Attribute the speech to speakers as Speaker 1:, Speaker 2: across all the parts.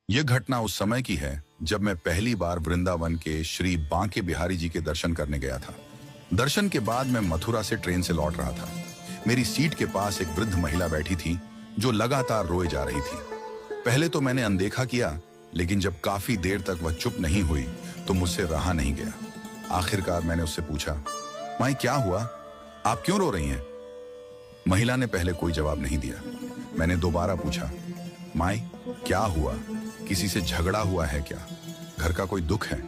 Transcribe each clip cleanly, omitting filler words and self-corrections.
Speaker 1: यह घटना उस समय की है जब मैं पहली बार वृंदावन के श्री बांके बिहारी जी के दर्शन करने गया था। दर्शन के बाद मैं मथुरा से ट्रेन से लौट रहा था। मेरी सीट के पास एक वृद्ध महिला बैठी थी जो लगातार रोए जा रही थी। पहले तो मैंने अनदेखा किया, लेकिन जब काफी देर तक वह चुप नहीं हुई तो मुझसे रहा नहीं गया। आखिरकार मैंने उससे पूछा, माई क्या हुआ, आप क्यों रो रही हैं? महिला ने पहले कोई जवाब नहीं दिया। मैंने दोबारा पूछा, माई क्या हुआ, किसी से झगड़ा हुआ है क्या, घर का कोई दुख है?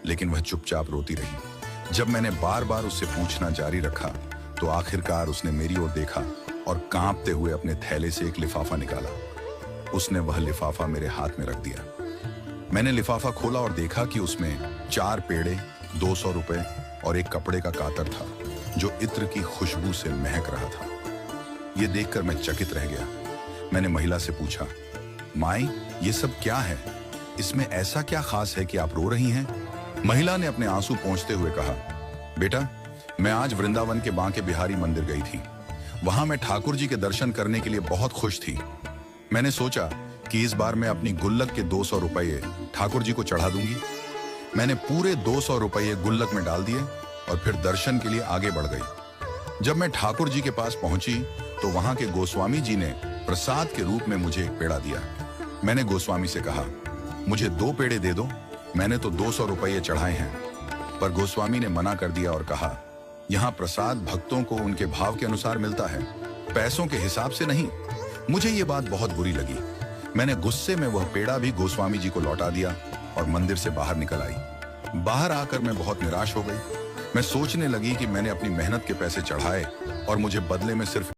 Speaker 1: लेकिन वह चुपचाप रोती रही। जब मैंने बार बार उससे पूछना जारी रखा तो आखिरकार उसने मेरी ओर देखा और कांपते हुए अपने थैले से एक लिफाफा निकाला। उसने वह लिफाफा मेरे हाथ में रख दिया। मैंने लिफाफा खोला और देखा कि उसमें 4 पेड़े, 200 रुपए और एक कपड़े का कातर था जो इत्र की खुशबू से महक रहा था। यह देखकर मैं चकित रह गया। मैंने महिला से पूछा, माई ये सब क्या है, इसमें ऐसा क्या खास है कि आप रो रही हैं? महिला ने अपने आंसू पोंछते हुए कहा, बेटा मैं आज वृंदावन के बांके बिहारी मंदिर गई थी। वहां मैं ठाकुर जी के दर्शन करने के लिए बहुत खुश थी। मैंने सोचा कि इस बार मैं अपनी गुल्लक के 200 रुपये ठाकुर जी को चढ़ा दूंगी। मैंने पूरे 200 रुपये गुल्लक में डाल दिए और फिर दर्शन के लिए आगे बढ़ गई। जब मैं ठाकुर जी के पास पहुंची तो वहां के गोस्वामी जी ने प्रसाद के रूप में मुझे एक पेड़ा दिया। मैंने गोस्वामी से कहा, मुझे 2 पेड़े दे दो, मैंने तो 200 रुपये चढ़ाए हैं। पर गोस्वामी ने मना कर दिया और कहा, यहाँ प्रसाद भक्तों को उनके भाव के अनुसार मिलता है, पैसों के हिसाब से नहीं। मुझे ये बात बहुत बुरी लगी। मैंने गुस्से में वह पेड़ा भी गोस्वामी जी को लौटा दिया और मंदिर से बाहर निकल आई। बाहर आकर मैं बहुत निराश हो गई। मैं सोचने लगी कि मैंने अपनी मेहनत के पैसे चढ़ाए और मुझे बदले में सिर्फ